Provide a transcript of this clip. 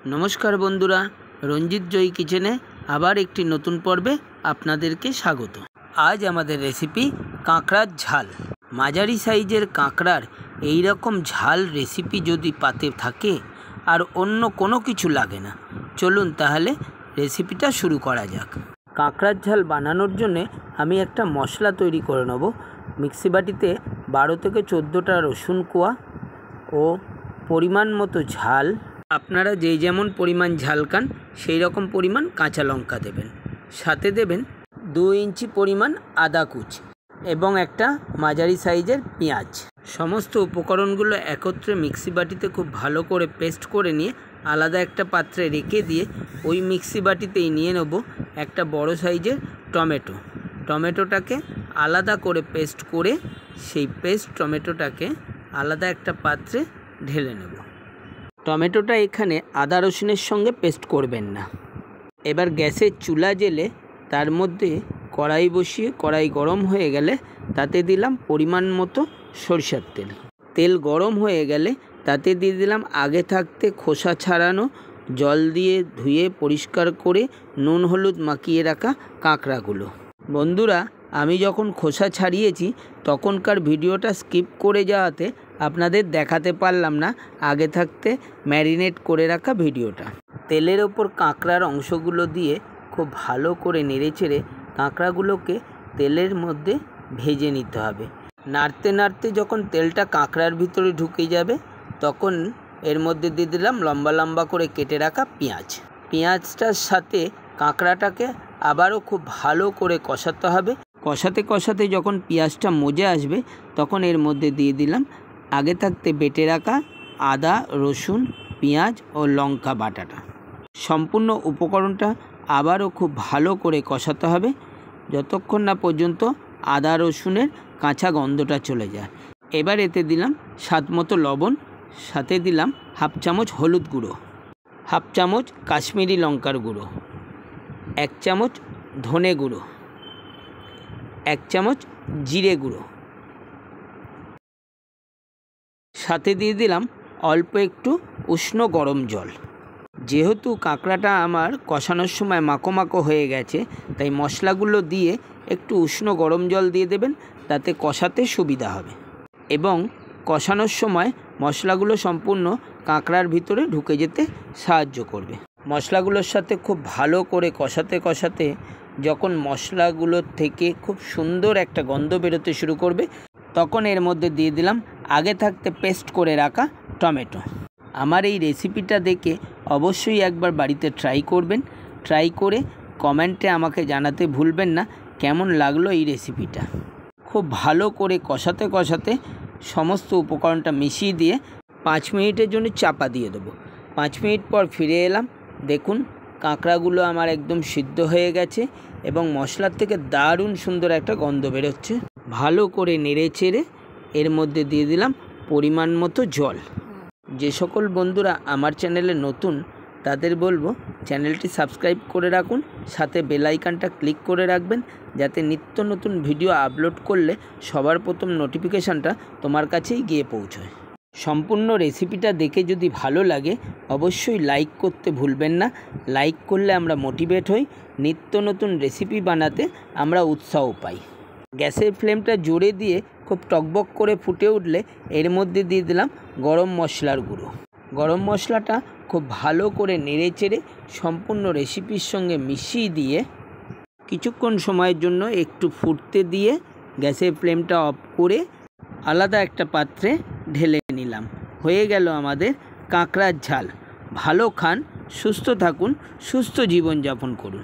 नमस्कार बंधुरा रंजित जय किचेने आबार एक नतून पर्वे आपनादेरके स्वागत। आज आमादेर रेसिपि काँकड़ार झाल। माझारी साइजेर काँकड़ार एई रकम झाल रेसिपि जदि पाते थाके और अन्य कोनो किछु लागे ना, चलुन ताहले रेसिपिटा शुरू करा जाक। काँकड़ार झाल बानानोर जन्य आमी एकटा मशला तैरी करे नेब। मिक्सि बाटिते 12 থেকে 14টা रसुन कोया और परिमाण मतो झाल, आपनारा जे जेमन परिमाण झाल खान सेई रकम परिमाण काँचा लंका देबेन, साथे देबेन 2 इंची परिमाण आदा कुचि एबं एकटा माझारी साइजेर पेঁয়াজ। समस्त उपकरणगुलो एकत्रे मिक्सि बाटिते खूब भालो करे पेस्ट करे निये आलादा एकटा पात्रे रेखे दिए ओई मिक्सि बाटितेई निये नेब एकटा बड़ो साइजेर टमेटो। टमेटोटाके आलादा करे पेस्ट करे सेई पेस्ट टमेटोटाके आलादा एकटा पात्रे ढेले नेब। टमेटोटा एखाने आदा रसुनेर संगे पेस्ट करबेन ना। एबार गैसेर चूला जेले तार मध्य कड़ाई बसिए कड़ाई गरम हो गेले ताते दिलाम परिमाण मतो सरिषार तेल। तेल गरम हो गेले ताते दिए दिलाम आगे थाकते खोसा छाड़ानो जल दिए धुए परिष्कार करे नुन हलुद माखिए राखा काँकड़ागुलो। बंधुरा आमी जखन खोसा छाड़िएछि तखनकार भिडियोटा स्किप करे जाওয়াতে आपनादेर देखाते पारलाम ना आगे थाकते मैरिनेट करे राखा भिडियोटा। तेलेर ओपर काँकड़ार अंशगुलो दिए खूब भालो करे नेड़ेचेड़े काँकड़ागुलोके तेलेर मध्य भेजे निते हबे। नाड़ते नाड़ते जखन तेलटा काँकड़ार भितरे ढुके जाबे तखन एर मध्य दिए दिलाम लम्बा लम्बा करे केटे राखा पेঁয়াজ। पेঁয়াজटार साथे काँकड़ाटाके आबारो खूब भालो करे कषाते हबे। कषाते कषाते जखन पेঁয়াজটা मजे आसबे तखन एर मध्य दिए दिलाम आगे थाकते बेटे राखा आदा रसुन पेঁয়াজ और लंका बाटाटा। सम्पूर्ण उपकरणटा आबारो खूब भालो करे कषाते हबे যতক্ষণ ना पर्यन्त आदा रसुनेर काँचा गन्धटा चले जाए। एबार एते दिलाम स्वादमतो लवण, साथे दिलाम हाफ चामच हलुद गुঁড়ো, हाफ चामच काश्मीरी लंकार गुঁড়ো, 1 चामच धने गुঁড়ো, 1 चामच जिरे गुঁড়ো, साथे दिए दिलाम अल्प एकटू उष्ण गरम जल। जेहेतु काँकड़ाटा आमार कषानोर समय माखो माखो हये गेछे ताई मशलागुलो दिए एकटू उष्ण गरम जल दिए देबेन, ताते कषाते सुविधा हबे एबं कषानोर समय मशलागुलो सम्पूर्ण काँकड़ार भितरे ढुके जेते साहाज्य करबे। मशलागुलोर साथे खूब भालो करे कषाते कषाते जखन मशलागुलोर थेके खूब सुंदर एकटा गन्ध बेरोते शुरू करबे तखन एर मध्य दिए दिलाम आगे थाकते पेस्ट करे राखा टमेटो। आमार এই রেসিপিটা দেখে অবশ্যই একবার বাড়িতে ট্রাই করবেন। ট্রাই করে কমেন্টে আমাকে জানাতে ভুলবেন না কেমন লাগলো এই রেসিপিটা। খুব ভালো করে কষাতে কষাতে সমস্ত উপকরণটা মিশিয়ে দিয়ে 5 মিনিটের জন্য চাপা দিয়ে দেবো। 5 মিনিট পর ফিরে এলাম। দেখুন কাঁকড়াগুলো আমার একদম সিদ্ধ হয়ে গেছে এবং মশলার থেকে দারুণ সুন্দর একটা গন্ধ বেরোচ্ছে। ভালো করে নেড়ে চেড়ে এর মধ্যে দিয়ে দিলাম পরিমাণ মতো জল। যে সকল বন্ধুরা আমার চ্যানেলে নতুন তাদের বলবো চ্যানেলটি সাবস্ক্রাইব করে রাখুন, সাথে বেল আইকনটা ক্লিক করে রাখবেন যাতে নিত্য নতুন ভিডিও আপলোড করলে সবার প্রথম নোটিফিকেশানটা তোমার কাছেই গিয়ে পৌঁছয়। সম্পূর্ণ রেসিপিটা দেখে যদি ভালো লাগে অবশ্যই লাইক করতে ভুলবেন না। লাইক করলে আমরা মোটিভেট হই, নিত্য নতুন রেসিপি বানাতে আমরা উৎসাহ পাই। গ্যাসের ফ্লেমটা জোরে দিয়ে খুব টকবক করে ফুটে উঠলে এর মধ্যে দিয়ে দিলাম গরম মশলার গুঁড়ো। গরম মশলাটা খুব ভালো করে নেড়ে চেড়ে সম্পূর্ণ রেসিপির সঙ্গে মিশিয়ে দিয়ে কিছুক্ষণ সময়ের জন্য একটু ফুটতে দিয়ে গ্যাসের ফ্লেমটা অফ করে আলাদা একটা পাত্রে ঢেলে নিলাম। হয়ে গেল আমাদের কাঁকড়ার ঝাল। ভালো খান, সুস্থ থাকুন, সুস্থ জীবনযাপন করুন।